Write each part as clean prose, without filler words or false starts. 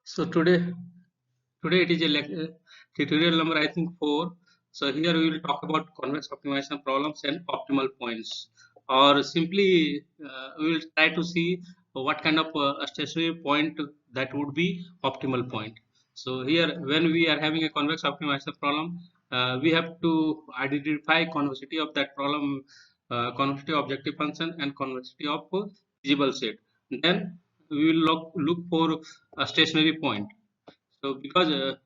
So today it is a tutorial number I think 4. So here we will talk about convex optimization problems and optimal points, or simply we will try to see what kind of a stationary point that would be optimal point. So here when we are having a convex optimization problem, we have to identify convexity of that problem, convexity of objective function and convexity of feasible set. Then we will look for a stationary point. So because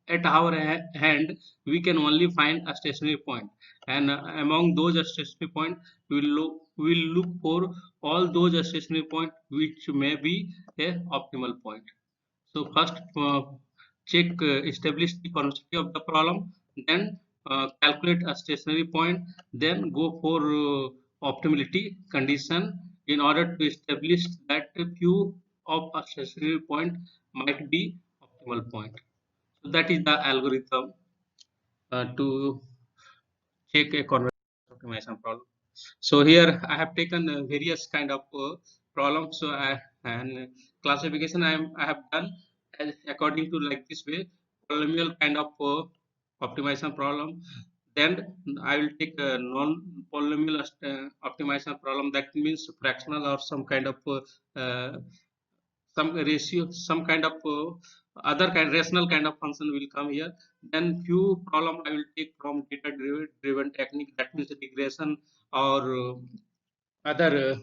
at our hand we can only find a stationary point, and among those stationary point we will look for all those stationary point which may be a optimal point. So first check establish the convexity of the problem, then calculate a stationary point, then go for optimality condition in order to establish that few of a stationary point might be optimal point. So that is the algorithm to check a convex optimization problem. So here I have taken various kind of problems. So and classification I have done according to like this way: polynomial kind of optimization problem. Then I will take a non-polynomial optimization problem. That means fractional or some kind of some ratio, some kind of other kind rational kind of function will come here. Then few problem I will take from data driven technique, that means regression or other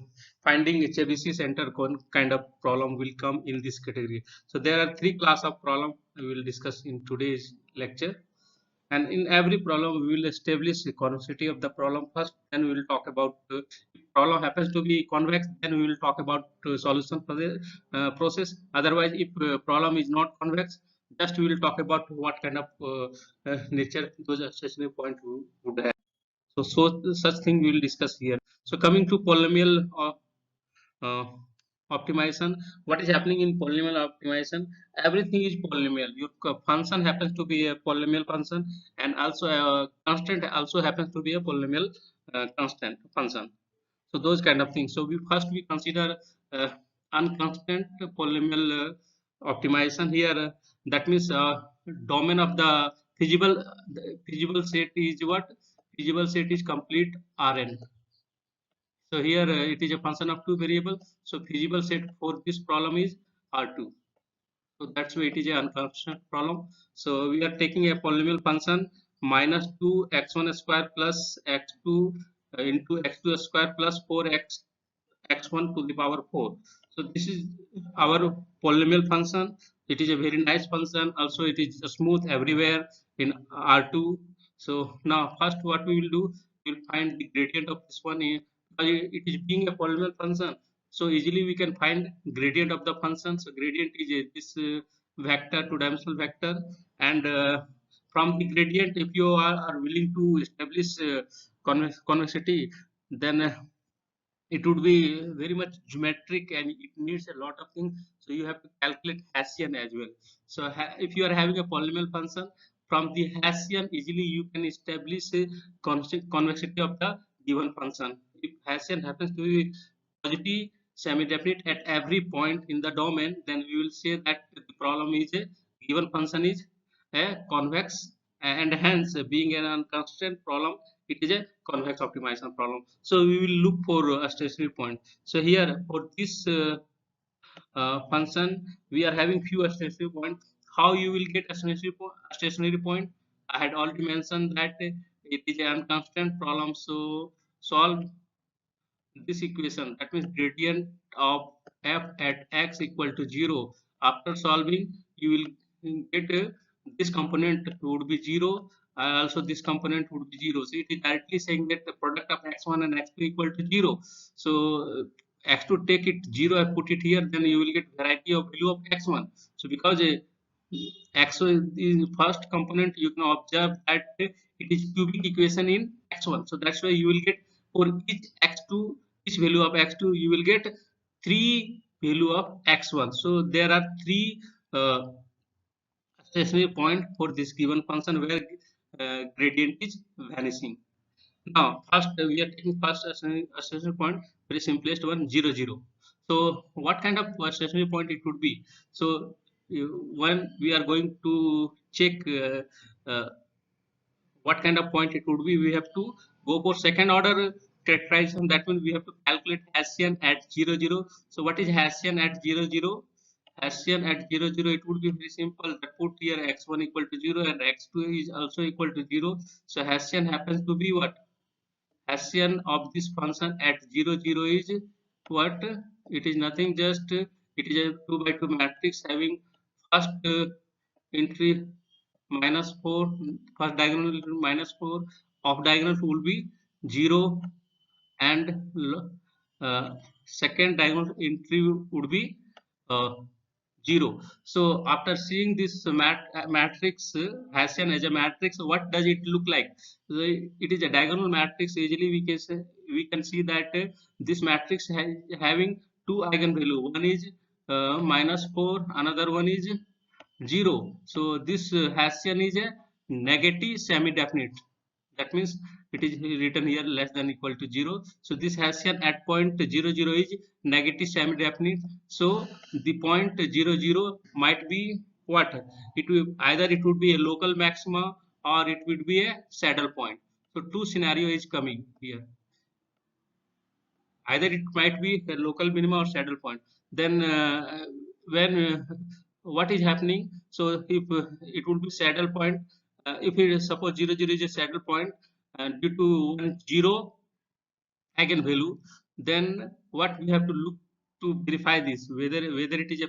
finding HABC center kind of problem will come in this category. So there are three class of problem we will discuss in today's lecture, and in every problem we will establish the convexity of the problem first, then we will talk about if problem happens to be convex, then we will talk about solution for the process. Otherwise, if problem is not convex, just we will talk about what kind of nature those stationary point would have. So such thing we will discuss here. So coming to polynomial uh, optimization, what is happening in polynomial optimization? Everything is polynomial. Your function happens to be a polynomial function, and also a constant also happens to be a polynomial constant function. So those kind of things. So we consider uh, unconstant polynomial optimization here. That means domain of the feasible set is what? Feasible set is complete Rn. So here it is a function of two variables. So feasible set for this problem is R2. So that's why it is a unconstant problem. So we are taking a polynomial function minus 2 x1 square plus x2 into x2 square plus 4x x1 to the power 4. So this is our polynomial function. It is a very nice function. Also, it is smooth everywhere in R2. So now first what we will do, we will find the gradient of this one here. It is being a polynomial function, so easily we can find gradient of the function. So gradient is this vector, two-dimensional vector, and from the gradient, if you are willing to establish convexity, then it would be very much geometric and it needs a lot of things. So you have to calculate Hessian as well. So if you are having a polynomial function, from the Hessian easily you can establish a convexity of the given function. If Hessian happens to be positive semi-definite at every point in the domain, then we will say that the problem is a given function is a convex, and hence being an unconstant problem, it is a convex optimization problem. So we will look for a stationary point. So here for this function we are having few stationary points. How you will get a stationary point? I had already mentioned that it is an unconstant problem. So solve this equation, that means gradient of f at x equal to 0. After solving, you will get this component would be 0, also this component would be 0. So it is directly saying that the product of x1 and x2 equal to 0. So x2 take it 0 and put it here, then you will get variety of value of x1. So because x1 is first component, you can observe that it is cubic equation in x1. So that's why you will get for each x2, each value of x2, you will get 3 value of x1. So there are 3 stationary point for this given function where gradient is vanishing. Now first we are taking first stationary point, very simplest one, 0 0. So what kind of stationary point it would be? So when we are going to check what kind of point it would be, we have to go for second order characterization. That means we have to calculate Hessian at 0 0. So what is Hessian at 0 0? Hessian at 0 0, it would be very simple. That put here x1 equal to 0 and x2 is also equal to 0. So Hessian happens to be what? Hessian of this function at 0 0 is what? It is nothing, just it is a 2 by 2 matrix having first entry minus 4, first diagonal minus 4, off diagonal will be 0, and second diagonal entry would be uh, 0. So after seeing this matrix Hessian as a matrix, what does it look like? So it is a diagonal matrix. Usually we can see that this matrix having two eigenvalue. One is minus 4, another one is 0. So this Hessian is a negative semi-definite. That means it is written here less than equal to 0. So this Hessian at point 0 0 is negative semi-definite. So the point 0 0 might be what? It will either it would be a local maxima or it would be a saddle point. So two scenario is coming here. Either it might be a local minima or saddle point. Then when what is happening? So if it would be saddle point, if it is suppose 0 0 is a saddle point, and due to 0 eigenvalue, then what we have to look to verify this, whether it is a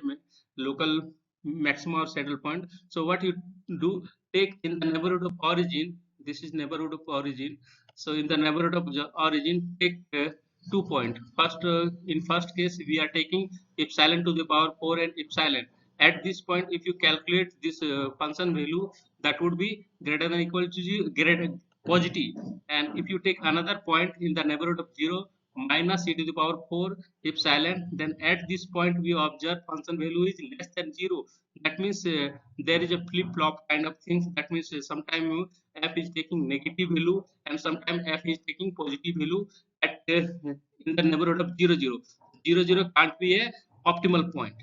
local maxima or saddle point. So what you do, take in the neighborhood of origin. This is neighborhood of origin. So in the neighborhood of the origin, take 2 points. First, in first case, we are taking epsilon to the power 4 and epsilon. At this point, if you calculate this function value, that would be greater than equal to 0, greater positive. And if you take another point in the neighborhood of 0 minus e to the power 4 epsilon, then at this point we observe function value is less than 0. That means there is a flip-flop kind of things. That means sometime f is taking negative value and sometime f is taking positive value at in the neighborhood of 0 0. 0 0 can't be a optimal point.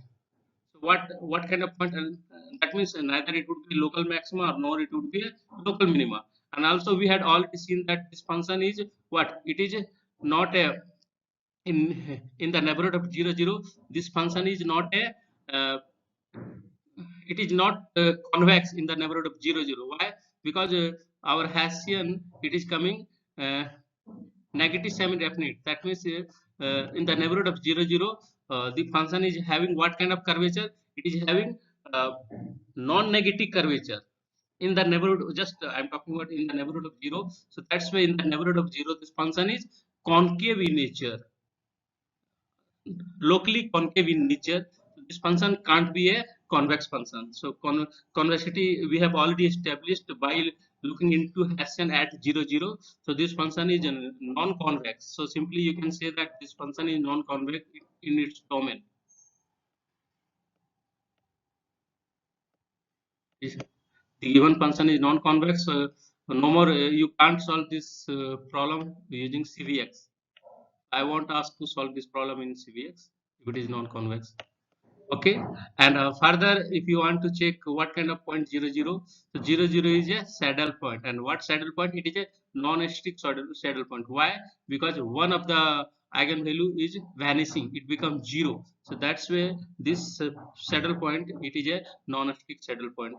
So what kind of point? That means neither it would be local maxima or nor it would be a local minima. And also we had already seen that this function is what? It is not a in the neighborhood of 0 0. This function is not a it is not convex in the neighborhood of 0 0. Why? Because our Hessian, it is coming negative semi-definite. That means in the neighborhood of 0 0, the function is having what kind of curvature? It is having uh, non-negative curvature in the neighborhood. Just I'm talking about in the neighborhood of 0. So that's why in the neighborhood of 0, this function is concave in nature, locally concave in nature. So this function can't be a convex function. So convexity we have already established by looking into Hessian at 0 0. So this function is non-convex. So simply you can say that this function is non-convex in its domain. The given function is non-convex. No more you can't solve this problem using CVX. I won't ask to solve this problem in CVX if it is non-convex. Okay, and further, if you want to check what kind of point 0 0, so 0 0 is a saddle point. And what saddle point? It is a non-stick saddle point. Why? Because one of the eigenvalue is vanishing, it becomes 0. So that's why this saddle point, it is a non-stick saddle point.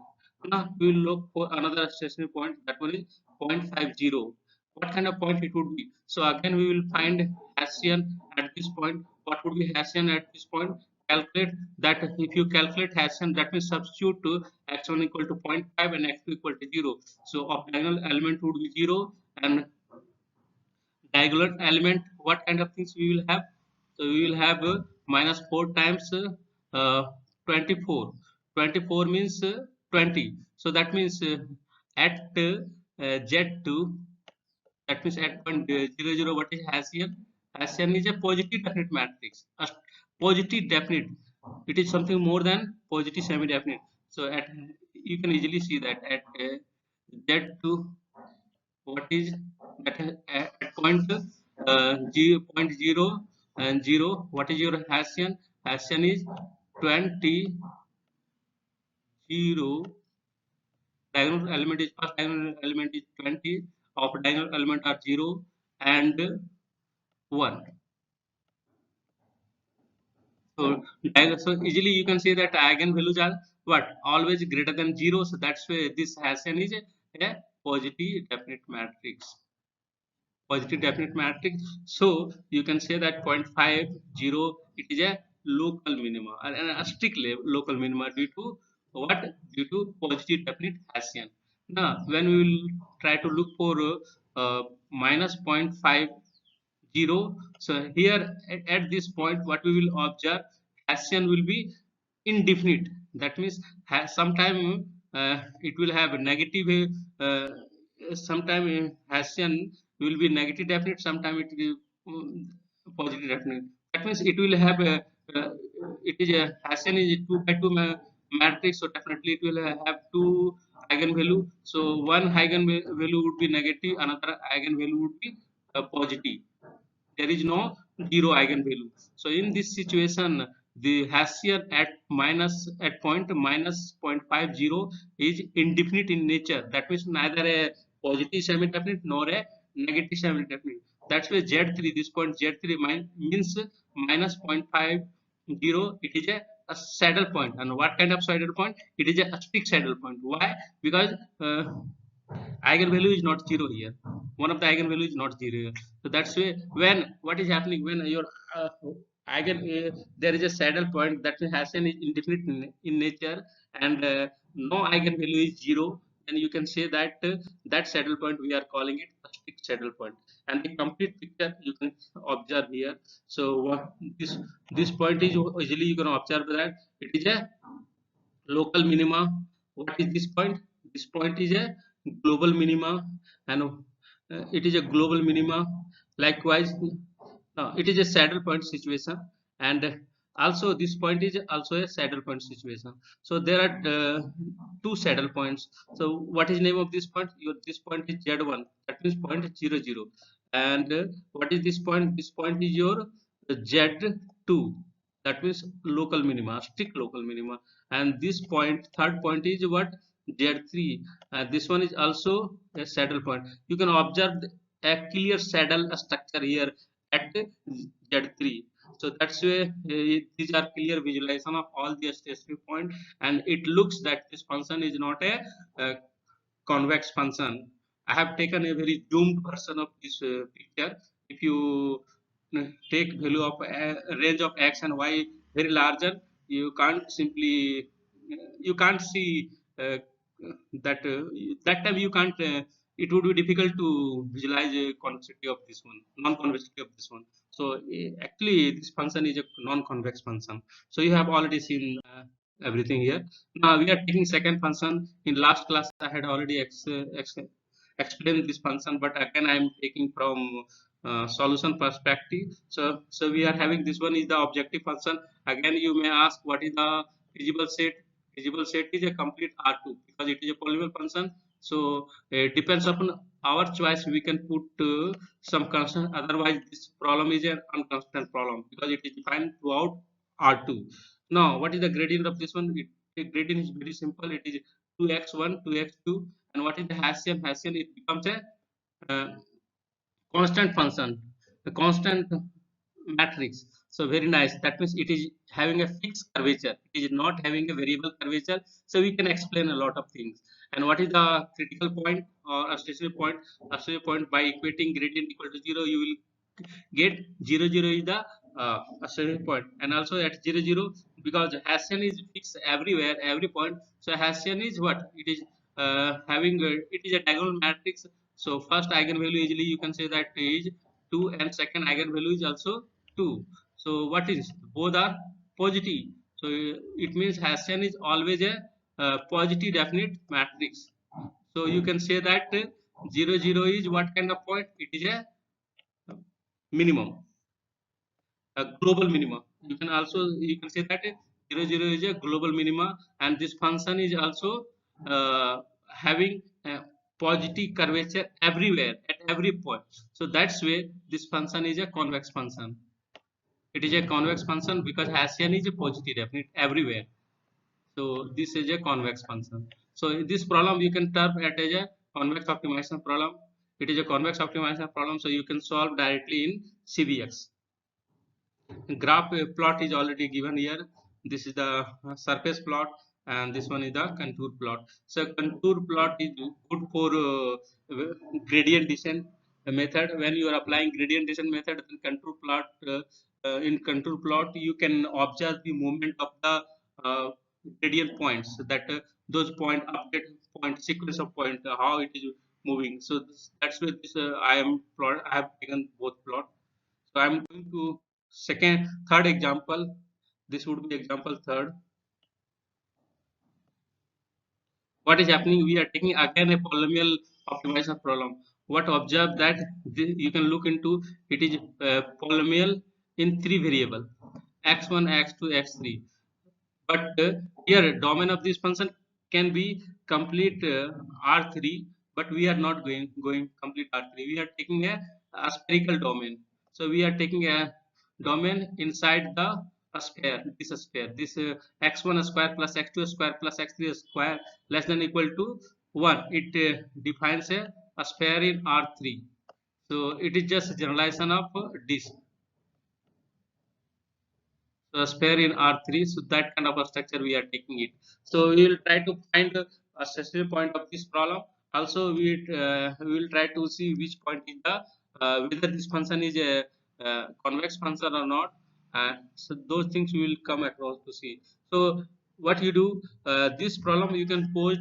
Now we will look for another stationary point. That one is 0.50. What kind of point it would be? So again we will find Hessian at this point. What would be Hessian at this point? Calculate that. If you calculate Hessian, that means substitute to x1 equal to 0.5 and x2 equal to 0. So of diagonal element would be 0, and diagonal element, what kind of things we will have? So we will have minus 4 times 24. 24 means 20. So that means at Z2, that means at point 0 0, what is Hessian? Hessian is a positive definite matrix. A positive definite. It is something more than positive semi-definite. So at you can easily see that at Z2, what is at point point 0 and 0, what is your Hessian? Hessian is 20 0, diagonal element is first diagonal element is 20, of diagonal element are 0 and 1. So, so easily you can say that eigenvalues are what, always greater than 0. So that's why this Hessian is a positive definite matrix. Positive definite matrix. So you can say that 0.50 it is a local minima and a strict local minima due to what? Due to positive definite Hessian. Now when we will try to look for minus 0.50, so here at this point what we will observe, Hessian will be indefinite. That means sometime it will have a negative sometime Hessian will be negative definite, sometime it will positive definite. That means it will have a uh, it is a Hessian is a 2 by 2 matrix, so definitely it will have two eigenvalue. So one eigenvalue would be negative, another eigenvalue would be positive. There is no zero eigenvalue. So in this situation, the Hessian at point minus 0.50 is indefinite in nature. That means neither a positive semi-definite nor a negative semi-definite. That's why Z3, this point Z3 means minus 0.50. It is a saddle point. And what kind of saddle point? It is a strict saddle point. Why? Because eigenvalue is not zero here. One of the eigenvalue is not zero here. So that's why when what is happening when your there is a saddle point, that has an indefinite in nature, and no eigenvalue is zero, then you can say that that saddle point we are calling it a strict saddle point. And the complete picture you can observe here. So what this point is, easily you can observe that it is a local minima. What is this point? This point is a global minima, and it is a global minima. Likewise, it is a saddle point situation, and also this point is also a saddle point situation. So there are two saddle points. So what is name of this point? This point is Z1, that means point 0, 0. And what is this point? This point is your Z2, that means local minima, strict local minima. And this point, third point, is what? Z3. This one is also a saddle point. You can observe a clear saddle structure here at Z3. So that's why these are clear visualization of all the stationary point, and it looks that this function is not a convex function. I have taken a very zoomed version of this picture. If you take value of range of x and y very larger, you can't simply you can't see that that time you can't. It would be difficult to visualize a convexity of this one, non-convexity of this one. So actually, this function is a non-convex function. So you have already seen everything here. Now we are taking second function. In last class, I had already explained this function, but again I am taking from solution perspective. So we are having this one is the objective function. Again, you may ask what is the feasible set? Feasible set is a complete R2 because it is a polynomial function. So it depends upon our choice. We can put some constant. Otherwise, this problem is an unconstant problem because it is defined throughout R2. Now, what is the gradient of this one? The gradient is very simple. It is 2x1, 2x2, and what is the Hessian? Hessian, it becomes a uh, constant function, the constant matrix. So very nice. That means it is having a fixed curvature. It is not having a variable curvature. So we can explain a lot of things. And what is the critical point or a stationary point? A stationary point, by equating gradient equal to 0, you will get 0, 0 is the a stationary point. And also at 0, 0, because Hessian is fixed everywhere, every point. So Hessian is what? It is it is a diagonal matrix. So first eigenvalue easily you can say that is 2, and second eigenvalue is also 2. So what is? Both are positive. So it means Hessian is always a positive definite matrix. So you can say that 0, 0 is what kind of point? It is a minimum, a global minima. You can say that 0, 0 is a global minima, and this function is also having a positive curvature everywhere at every point. So that's why this function is a convex function. It is a convex function because Hessian is a positive definite everywhere. So this is a convex function. So this problem you can term it as a convex optimization problem. It is a convex optimization problem, so you can solve directly in CVX. Graph plot is already given here. This is the surface plot, and this one is the contour plot. So contour plot is good for gradient descent method. When you are applying gradient descent method, then contour plot, in contour plot you can observe the movement of the gradient points, that those point update point sequence of point, how it is moving. So that's where this I have taken both plot. So I'm going to third example. This would be example third. What is happening? We are taking again a polynomial optimization problem. What observe that you can look into it is polynomial in three variable x1, x2, x3. But here domain of this function can be complete R3, but we are not going complete R3. We are taking a spherical domain. So we are taking a domain inside the a sphere. This is sphere. This x1 square plus x2 square plus x3 square less than equal to 1. It defines a sphere in R3. So it is just generalization of this sphere in R3. So that kind of a structure we are taking it. So we will try to find a specific point of this problem. Also, we will try to see which point is the whether this function is a convex function or not. So those things we will come across to see. So what you do, this problem you can pose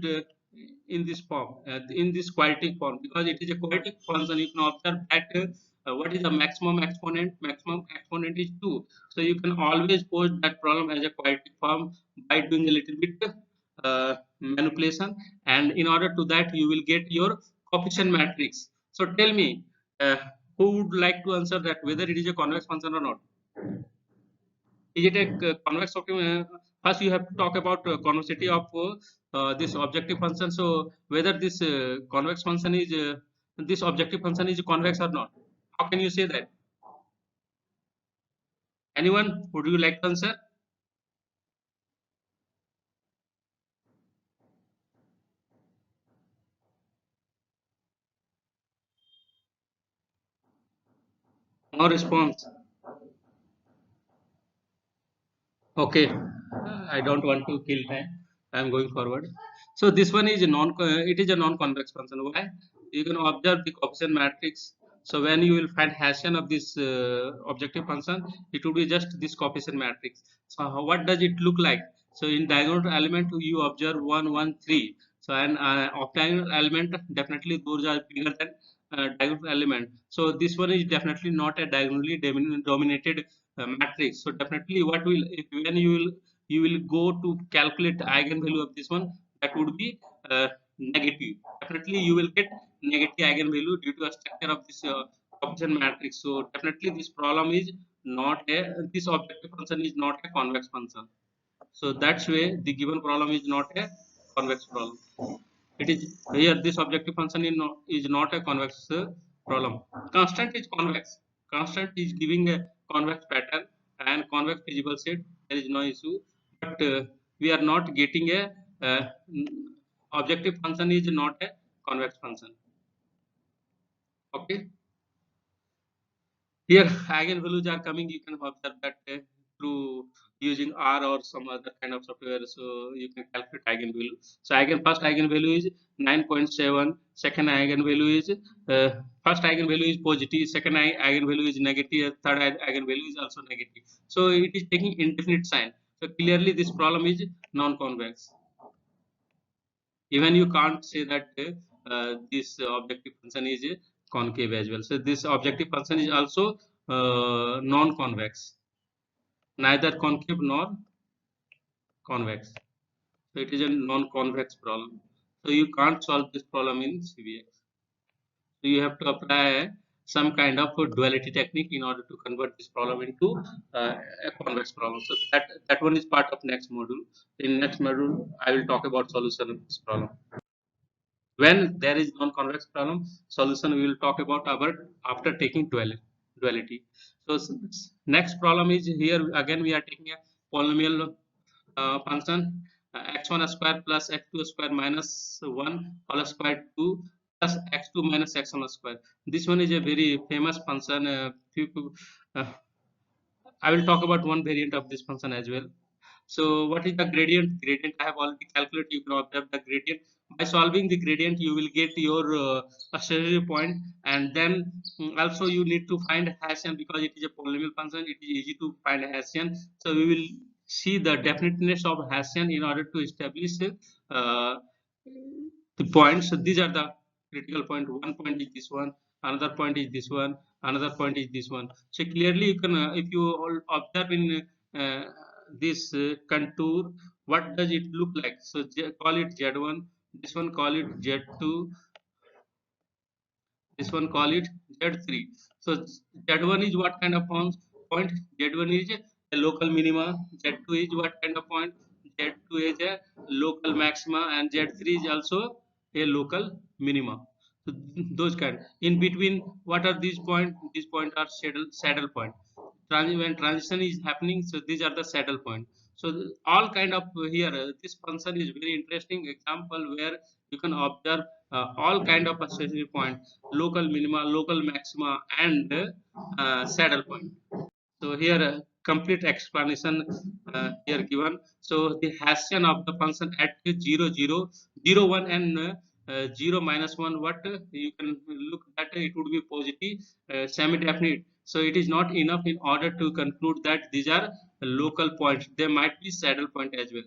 in this form, in this quadratic form, because it is a quadratic function. You can observe that what is the maximum exponent? Maximum exponent is 2. So you can always pose that problem as a quadratic form by doing a little bit manipulation, and in order to that you will get your coefficient matrix. So tell me, who would like to answer that whether it is a convex function or not? Is it a convex optimum? First, you have to talk about convexity of this objective function. So, whether this convex function is this objective function is convex or not? How can you say that? Anyone? Would you like to answer? No response. Okay, I don't want to kill time. I am going forward. So this one is a it is a non-convex function. Why? You can observe the coefficient matrix. So when you will find Hessian of this objective function, it will be just this coefficient matrix. So what does it look like? So in diagonal element you observe 1, 1, 3. So an off diagonal element, definitely those are bigger than diagonal element. So this one is definitely not a diagonally dominated matrix. So definitely what will, if when you will go to calculate eigenvalue of this one, that would be negative. Definitely you will get negative eigenvalue due to a structure of this coefficient matrix. So definitely this problem is not a, this objective function is not a convex function. So that's way the given problem is not a convex problem. It is here this objective function is not a convex problem. Constant is convex. Constant is giving a convex pattern and convex feasible set. There is no issue, but we are not getting a uh, objective function is not a convex function. Okay. Here eigenvalues are coming. You can observe that through using R or some other kind of software. So you can calculate eigenvalue. So first eigenvalue is 9.7. Second eigenvalue is first eigenvalue is positive. Second eigenvalue is negative. Third eigenvalue is also negative. So it is taking indefinite sign. So clearly this problem is non-convex. Even you can't say that this objective function is concave as well. So this objective function is also non-convex, neither concave nor convex. So it is a non-convex problem. So you can't solve this problem in CVX. So you have to apply some kind of a duality technique in order to convert this problem into a convex problem. So that one is part of next module. In next module, I will talk about solution of this problem. When there is non-convex problem, solution we will talk about after taking duality. So next problem is here again we are taking a polynomial function. x1 square plus x2 square minus 1 whole square 2 plus x2 minus x1 square. This one is a very famous function. People, uh, I will talk about one variant of this function as well. So what is the gradient? Gradient I have already calculated. You can observe the gradient. By solving the gradient, you will get your stationary point, and then also you need to find Hessian because it is a polynomial function. It is easy to find Hessian. So we will see the definiteness of Hessian in order to establish uh, the points. So these are the critical point. One point is this one. Another point is this one. Another point is this one. So clearly, you can if you all observe in this contour, what does it look like? So call it Z1, this one call it Z2, this one call it Z3. So Z1 is what kind of point? Z1 is a local minima, Z2 is what kind of point? Z2 is a local maxima, and Z3 is also a local minima. So those kind. In between, what are these points? These points are saddle point. When transition is happening, so these are the saddle point. So all kind of here, this function is very interesting example where you can observe all kind of stationary point, local minima, local maxima, and saddle point. So here complete explanation here given. So the Hessian of the function at 0, 0, 0, 1 and 0 minus 1, what you can look at, it would be positive semi-definite. So it is not enough in order to conclude that these are local points. They might be saddle point as well,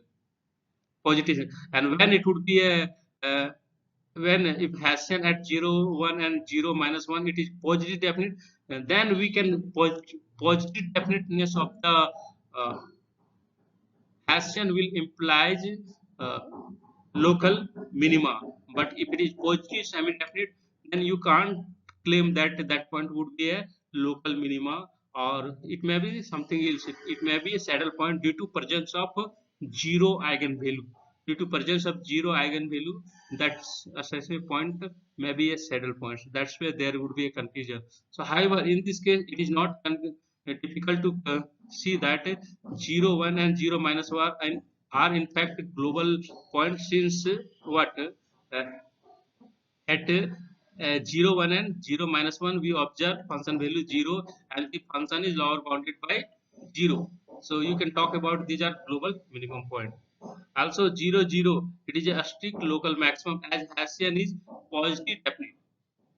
positive. And when it would be a when if Hessian at 0, 1 and 0 minus 1, it is positive definite, then we can positive definiteness of the uh, Hessian will implies uh, local minima. But if it is positive semi-definite, then you can't claim that that point would be a local minima, or it may be something else. It may be a saddle point due to presence of zero eigenvalue. Due to presence of zero eigenvalue, that associated point may be a saddle point. That's where there would be a confusion. So, however, in this case, it is not difficult to see that 0, 1 and 0 minus 1 are in fact global points, since what at 0, 1 and 0 minus 1 we observe function value 0 and the function is lower bounded by 0. So you can talk about these are global minimum point. Also 0, 0, it is a strict local maximum as Hessian is positive definite.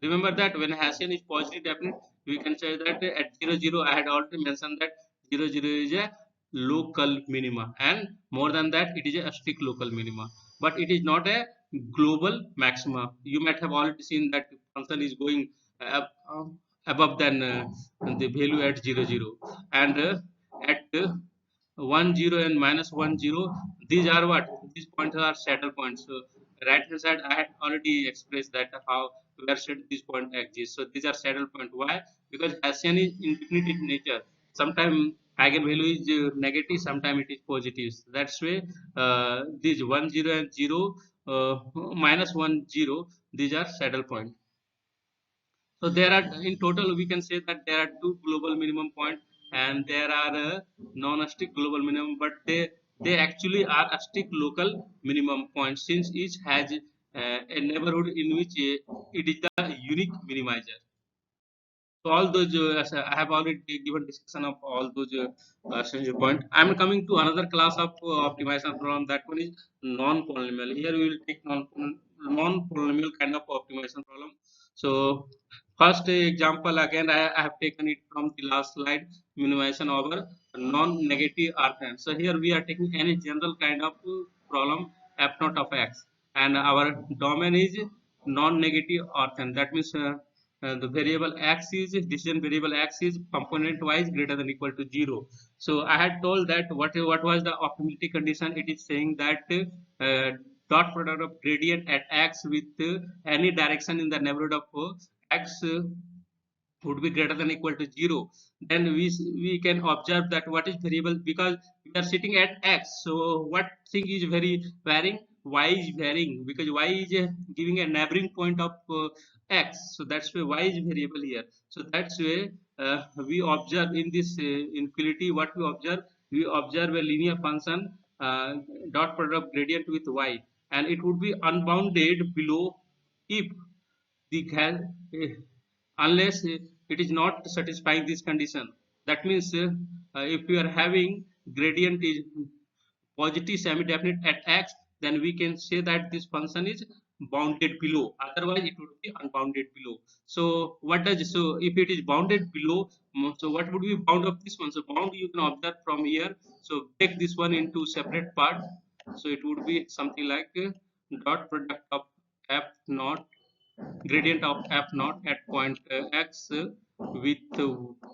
Remember that when Hessian is positive definite, we can say that at 0, 0, I had already mentioned that 0, 0 is a local minima, and more than that, it is a strict local minima. But it is not a global maxima. You might have already seen that function is going above than the value at 0, 0, and at 1, 0 and minus 1, 0. These are what? These points are saddle points. So right hand side, I had already expressed that how where should this point exist. So these are saddle point. Why? Because Hessian is infinite in nature. Sometimes eigenvalue is negative, sometimes it is positive. So that's why these 1, 0 and 0 minus 1, 0, these are saddle point. So there are in total we can say that there are two global minimum point and there are non-strict global minimum, but they actually are a strict local minimum point since each has a neighborhood in which it is the unique minimizer. So all those I have already given discussion of all those essential point. I am coming to another class of optimization problem. That one is non-polynomial. Here we will take non-polynomial kind of optimization problem. So first example again I have taken it from the last slide, minimization over non-negative Rn. So here we are taking any general kind of problem f naught of x, and our domain is non-negative Rn. That means the variable x is decision variable x is component wise greater than equal to 0. So I had told that what was the optimality condition. It is saying that dot product of gradient at x with any direction in the neighborhood of x would be greater than equal to 0. Then we can observe that what is variable, because we are sitting at x, so what thing is very varying? Y is varying because y is giving a neighboring point of x, so that's why y is variable here. So that's why we observe in this inequality, what we observe a linear function dot product of gradient with y, and it would be unbounded below if the unless it is not satisfying this condition. That means if we are having gradient is positive semi-definite at x, then we can say that this function is bounded below. Otherwise, it would be unbounded below. So if it is bounded below, so what would be bound of this one? So bound you can observe from here. So break this one into separate part. So it would be something like dot product of f naught, gradient of f naught at point x with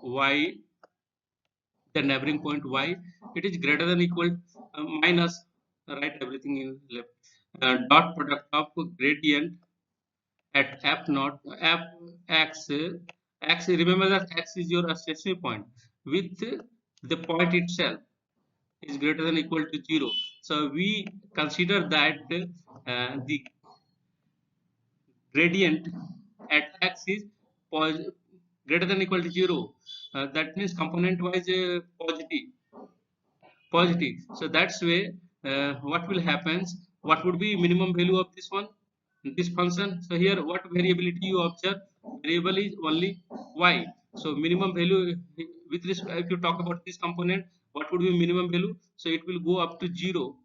y, the neighboring point y, it is greater than equal minus, write everything in left, dot product of gradient at f naught f x x, remember that x is your stationary point, with the point itself is greater than equal to 0. So we consider that the gradient at x is greater than equal to 0. That means component wise positive. So that's way what will happen, what would be minimum value of this one, this function. So here what variability you observe, variable is only y. So minimum value with respect, if you talk about this component, what would be minimum value? So it will go up to 0,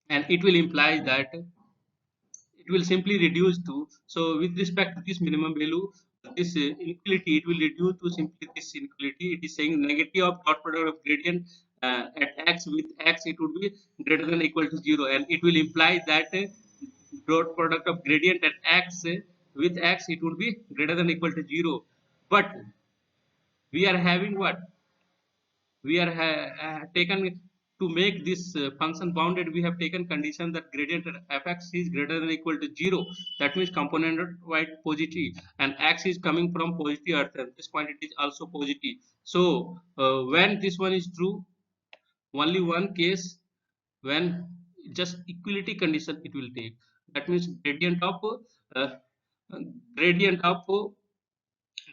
and it will imply that it will simply reduce to, so with respect to this minimum value, this inequality, it will reduce to simply this inequality. It is saying negative of dot product of gradient at x with x, it would be greater than equal to 0, and it will imply that dot product of gradient at x with x, it would be greater than equal to 0. But we are having what, we are taken to make this function bounded, we have taken condition that gradient at fx is greater than equal to 0. That means component wide positive, and x is coming from positive earth, and this quantity is also positive. So when this one is true, only one case, when just equality condition it will take. That means uh, gradient of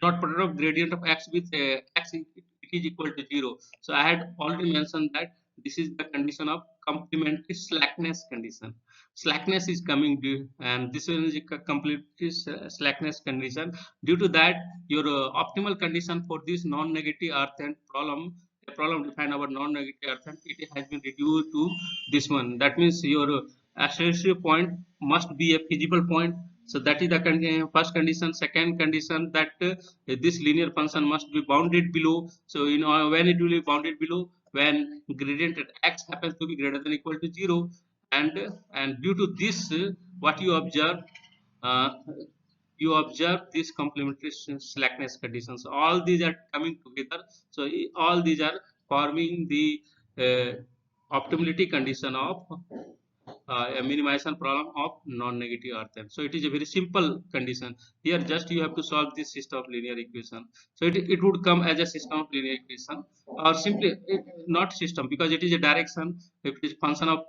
dot product of gradient of x with x, it is equal to 0. So I had already mentioned that this is the condition of complementary slackness condition. Slackness is coming due, and this one is a completely slackness condition. Due to that, your optimal condition for this non-negative earth and problem, a problem defined our non-negative earth, and it has been reduced to this one. That means your acceleration point must be a feasible point. So that is the first condition. Second condition, that this linear function must be bounded below. So you know when it will be bounded below, when gradient at x happens to be greater than equal to 0, and due to this what uh, you observe this complementary slackness conditions. All these are coming together. So all these are forming the uh, optimality condition of a minimization problem of non-negative earth. So it is a very simple condition. Here just you have to solve this system of linear equation. So it would come as a system of linear equation, or simply not system, because it is a direction. If it is function of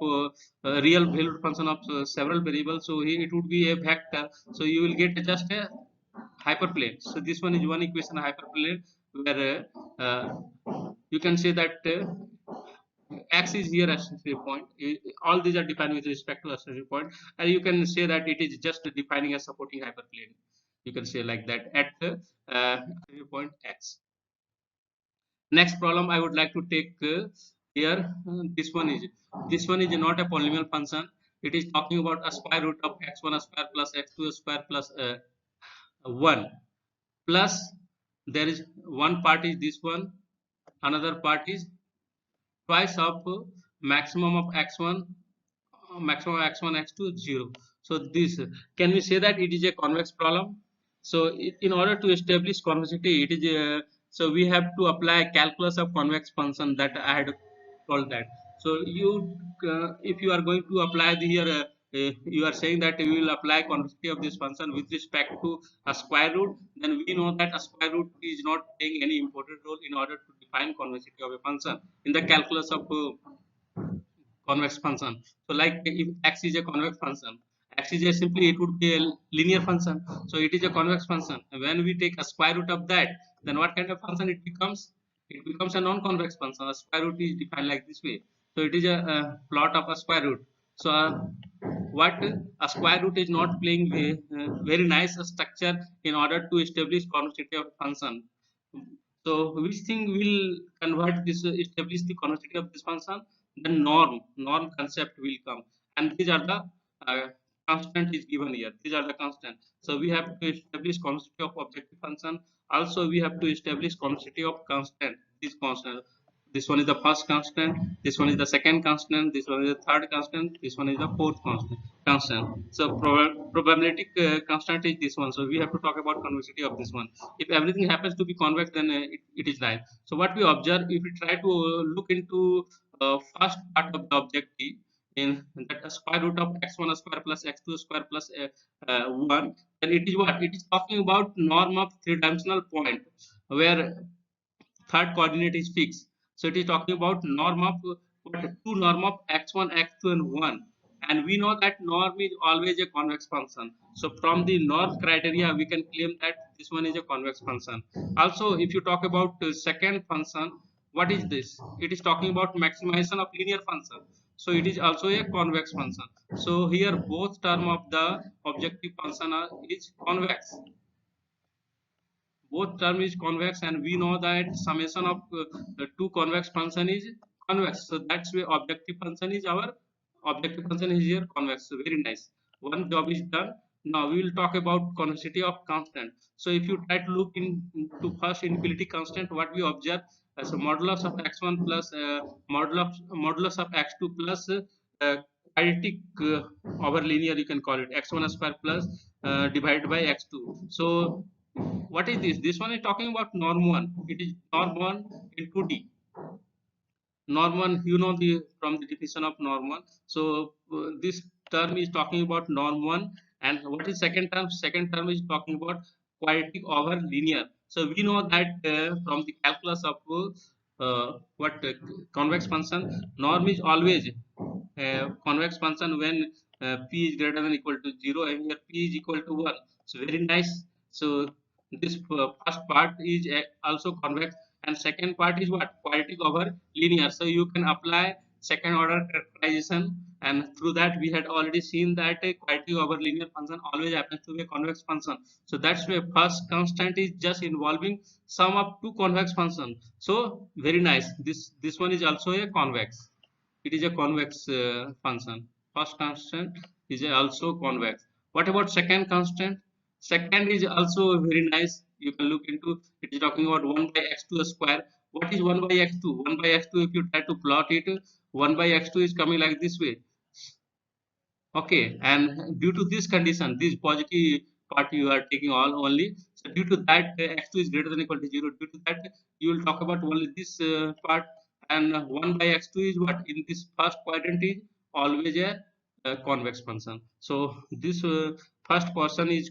real valued function of several variables, so it would be a vector. So you will get just a hyperplane. So this one is one equation, hyperplane, where you can say that x is here as a point. All these are defined with respect to a certain point, and you can say that it is just defining a supporting hyperplane. You can say like that at point x. Next problem I would like to take here. This one is not a polynomial function. It is talking about a square root of x1 square plus x2 square plus 1, plus there is one part is this one, another part is twice of maximum of x1, maximum x1 x2 0. So this, can we say that it is a convex problem? So in order to establish convexity, it is so we have to apply calculus of convex function that I had told that. So you if you are going to apply the here you are saying that you will apply convexity of this function with respect to a square root, then we know that a square root is not playing any important role in order to define convexity of a function in the calculus of convex function. So like if x is a convex function, x is a simply it would be a linear function. So it is a convex function. When we take a square root of that, then what kind of function it becomes? it becomes a non-convex function. A square root is defined like this way. So it is a plot of a square root. So what a square root is not playing very nice structure in order to establish convexity of function. So which thing will convert this, establish the convexity of this function? The norm concept will come, and these are the uh, constant is given here. These are the constant. So we have to establish convexity of objective function. Also, we have to establish convexity of constant. This constant. This one is the first constant. This one is the second constant. This one is the third constant. This one is the fourth constant. So probability constant is this one. So we have to talk about convexity of this one. If everything happens to be convex, then it is right. So what we observe, if we try to look into first part of the objective, in that square root of x1 square plus x2 square plus 1, then it is what? It is talking about norm of three-dimensional point where third coordinate is fixed. So it is talking about norm of what, two norm of x1, x2, and 1. And we know that norm is always a convex function. So from the norm criteria, we can claim that this one is a convex function. Also, if you talk about second function, what is this? It is talking about maximization of linear function. So it is also a convex function. So here both term of the objective function is convex. Both term is convex, and we know that summation of the two convex function is convex. So that's why objective function is our objective function is here convex. So very nice. One job is done. Now we will talk about convexity of constant. So if you try to look into first inequality constant, what we observe as a modulus of x1 plus modulus of x2 plus quadratic over linear, you can call it x1 square plus divided by x2. So what is this? This one is talking about norm 1. It is norm 1 in 2D. Norm 1, you know the from the definition of norm 1. So this term is talking about norm 1. And what is second term? Second term is talking about quadratic over linear. So we know that from the calculus of what convex function, norm is always convex function when p is greater than equal to 0, and here p is equal to 1. So very nice. So this first part is also convex, and second part is what? Quadratic over linear. So you can apply second order characterization, and through that we had already seen that a quadratic over linear function always happens to be a convex function. So that's why first constant is just involving sum of two convex function. So very nice. This one is also a convex. It is a convex function. First constant is also convex. What about second constant? Second is also very nice. You can look into it. Is talking about 1 by x2 square. What is 1 by x2? 1 by x2, if you try to plot it, 1 by x2 is coming like this way. Okay, and due to this condition, this positive part you are taking all only. So due to that, x2 is greater than equal to 0. Due to that, you will talk about only this part, and 1 by x2 is what? In this first quadrant is always a convex function. So this first portion is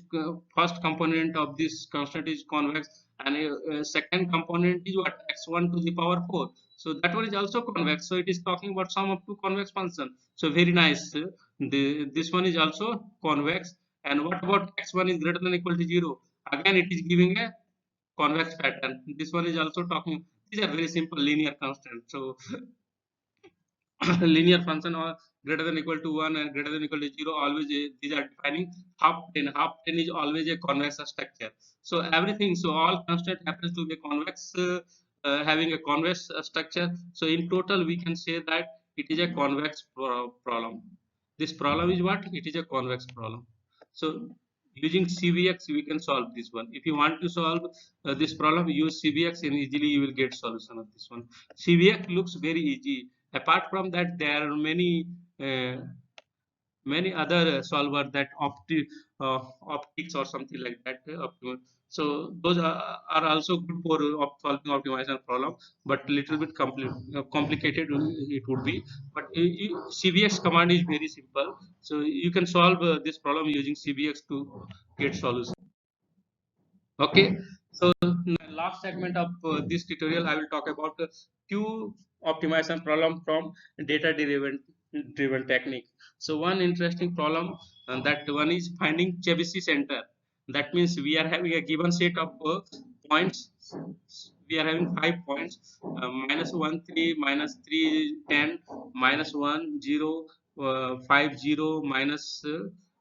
first component of this constant is convex, and second component is what? X1 to the power 4. So that one is also convex. So it is talking about sum of two convex function. So very nice. This one is also convex. And what about x1 is greater than equal to 0? Again, it is giving a convex pattern. This one is also talking. These are very simple linear constant. So linear function or greater than equal to 1 and greater than equal to 0, always these are defining half plane. Half plane is always a convex structure. So everything, so all constant happens to be convex, having a convex structure. So in total we can say that it is a convex problem. This problem is what? It is a convex problem. So using CVX we can solve this one. If you want to solve this problem, use CVX and easily you will get solution of this one. CVX looks very easy. Apart from that, there are uh, many other solver that optics or something like that. So those are also good for solving optimization problem, but little bit complicated it would be. But CVX command is very simple, so you can solve this problem using CVX to get solution. Okay, so last segment of this tutorial, I will talk about Q optimization problem from data driven technique. So one interesting problem, that one is finding Chebyshev center. That means we are having a given set of points we are having 5 points, minus 1 3, minus 3 10, minus 1 0, 5 0, minus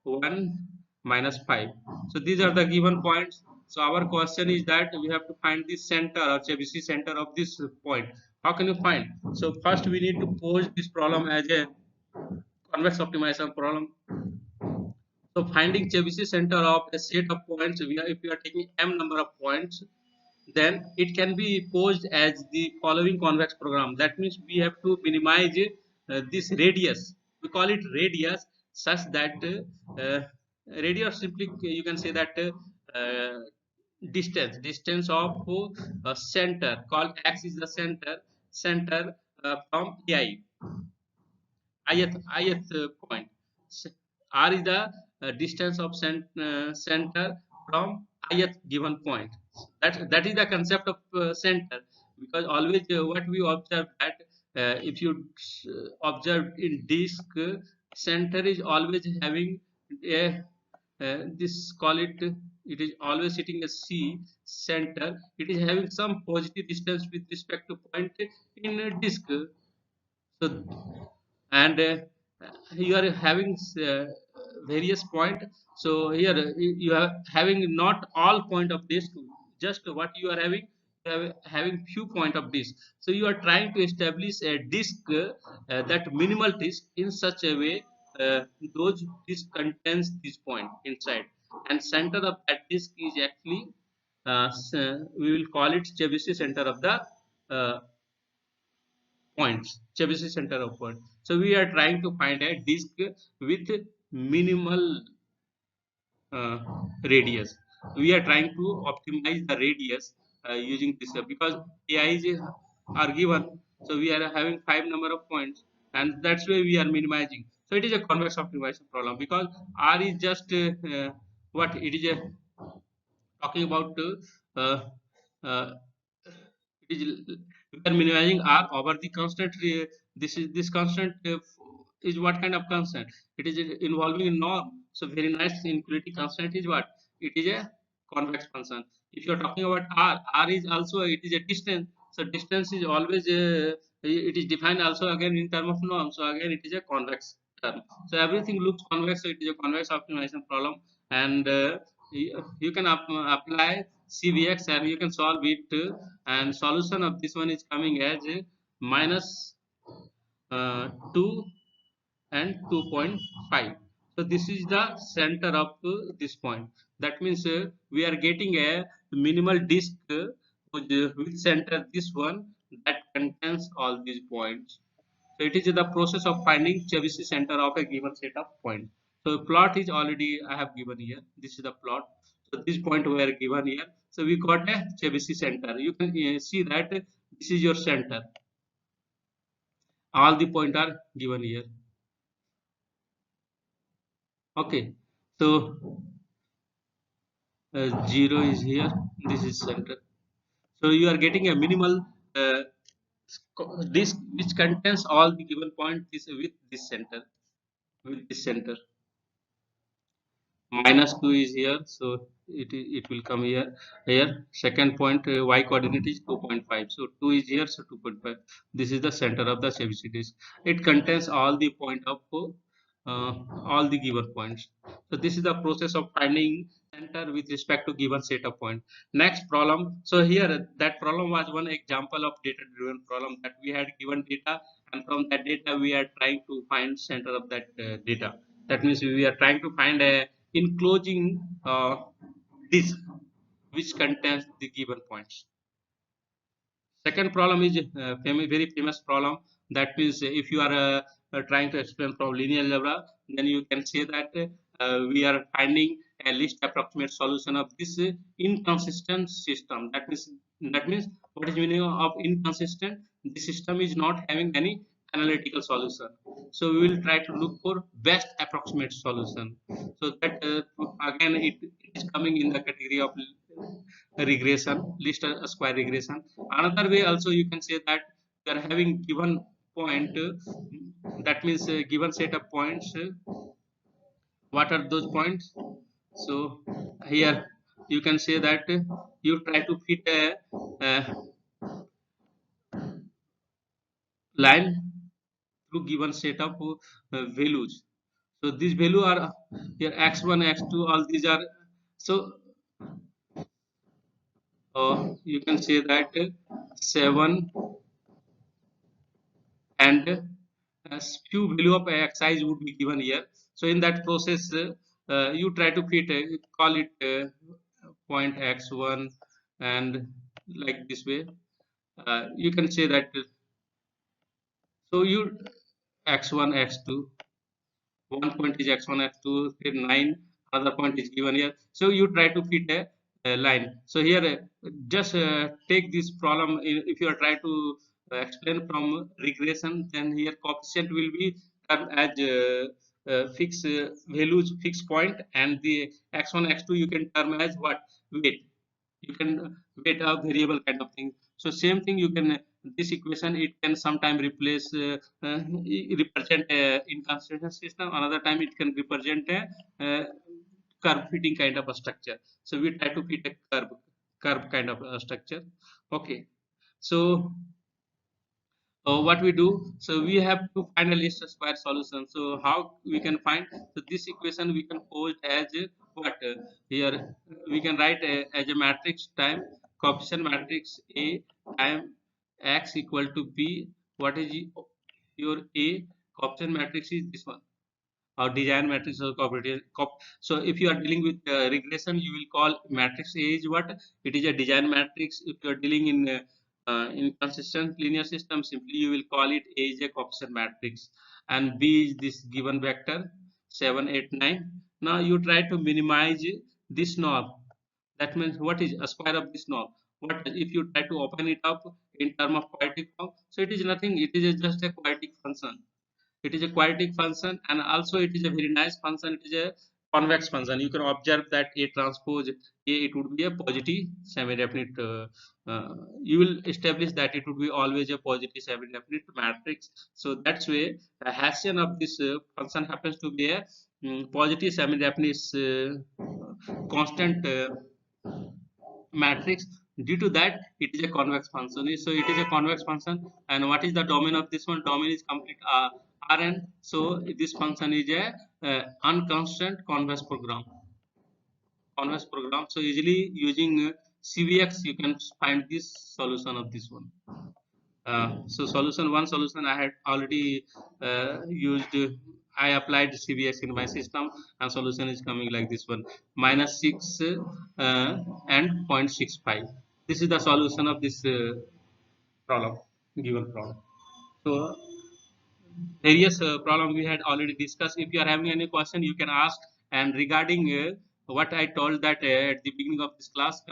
1, minus 5. So these are the given points. So our question is that we have to find the center or Chebyshev center of this point. How can you find? So first we need to pose this problem as a convex optimization problem. So finding Chebyshev center of a set of points, if we are taking m number of points, then it can be posed as the following convex program. That means we have to minimize this radius. We call it radius such that radius simply you can say that distance of center called x is the center from ai ith point. R is the distance of center from ith given point. That is the concept of center, because always what we observe that if you observe in disk, center is always having a this call it is always sitting a C center. It is having some positive distance with respect to point in a disk. So and you are having various point. So here you are having not all point of this, just what you are having, you are having few point of this. So you are trying to establish a disk, that minimal disk in such a way those disk contains this point inside, and center of that disk is actually we will call it Chebyshev center of the uh, points, Chebyshev center of point. So we are trying to find a disk with minimal uh, radius. We are trying to optimize the radius using this because AIs are given. So we are having 5 number of points, and that's why we are minimizing. So it is a convex optimization problem because R is just what it is a talking about uh, it is we are minimizing R over the constant. This constant is what kind of constant? It is involving a norm. So very nice inequality constant is what? It is a convex function. If you are talking about R is also it is a distance. So distance is always it is defined also again in term of norm. So again it is a convex term. So everything looks convex. So it is a convex optimization problem, and you can apply CVX and you can solve it, and solution of this one is coming as minus 2 and 2.5. So this is the center of this point. That means we are getting a minimal disk with center this one that contains all these points. So it is the process of finding Chebyshev center of a given set of points. So plot is already I have given here. This is the plot. So this point were given here. So we got a Chebyshev center. You can see that this is your center. All the points are given here. Okay. So 0 is here. This is center. So you are getting a minimal disk which contains all the given points with this center. With this center. Minus 2 is here, so it will come here. Second point, y coordinate is 2.5, so 2 is here, so 2.5. This is the center of the Chebyshev disk. It contains all the point of all the given points. So this is the process of finding center with respect to given set of point. Next problem. So here that problem was one example of data driven problem, that we had given data, and from that data we are trying to find center of that data. That means we are trying to find a enclosing disk which contains the given points. Second problem is very famous problem. That means if you are trying to explain from linear algebra, then you can say that we are finding a least approximate solution of this inconsistent system. That means what is meaning of inconsistent? The system is not having any analytical solution. So we will try to look for best approximate solution. So that again it is coming in the category of regression, least square regression. Another way also you can say that we are having given point, that means given set of points. What are those points? So here you can say that you try to fit a line through given set of values. So these value are here x1, x2, all these are. So you can say that 7 and few value of size would be given here. So in that process, you try to fit call it point x1 and like this way. You can say that. So you x1, x2. One point is x1, x2, then 9, another point is given here. So you try to fit a line. So here just take this problem. If you are trying to explain from regression, then here coefficient will be termed as fixed values, fixed point, and the x1, x2 you can term as what, weight. You can weight a variable kind of thing. So same thing, you can this equation it can sometime replace represent a inconsistent system, another time it can represent a curve fitting kind of a structure. So we try to fit a curve kind of a structure. Okay, so what we do, so we have to find a least square solution. So how we can find, so this equation we can pose as what here we can write as a matrix time coefficient matrix A time x equal to b. What is your A coefficient matrix is this one, or design matrix or cooperative so if you are dealing with regression, you will call matrix A is what, it is a design matrix. If you are dealing in inconsistent linear system, simply you will call it A is a coefficient matrix, and B is this given vector 7 8 9. Now you try to minimize this knob. That means what is a square of this knob, what if you try to open it up in term of quadratic form. So it is nothing, it is just a quadratic function. It is a quadratic function, and also it is a very nice function. It is a convex function. You can observe that A transpose A, it would be a positive semi-definite. You will establish that it would be always a positive semi-definite matrix. So that's way a Hessian of this function happens to be a positive semi-definite constant matrix. Due to that, it is a convex function. So it is a convex function, and what is the domain of this one? Domain is complete Rn. So this function is a unconstant convex program. Convex program. So easily using CVX, you can find this solution of this one. So one solution I had already used. I applied CVX in my system, and solution is coming like this one, -6 and 0.65. This is the solution of this problem, given problem. So various problem we had already discussed. If you are having any question, you can ask. And regarding what I told that at the beginning of this class.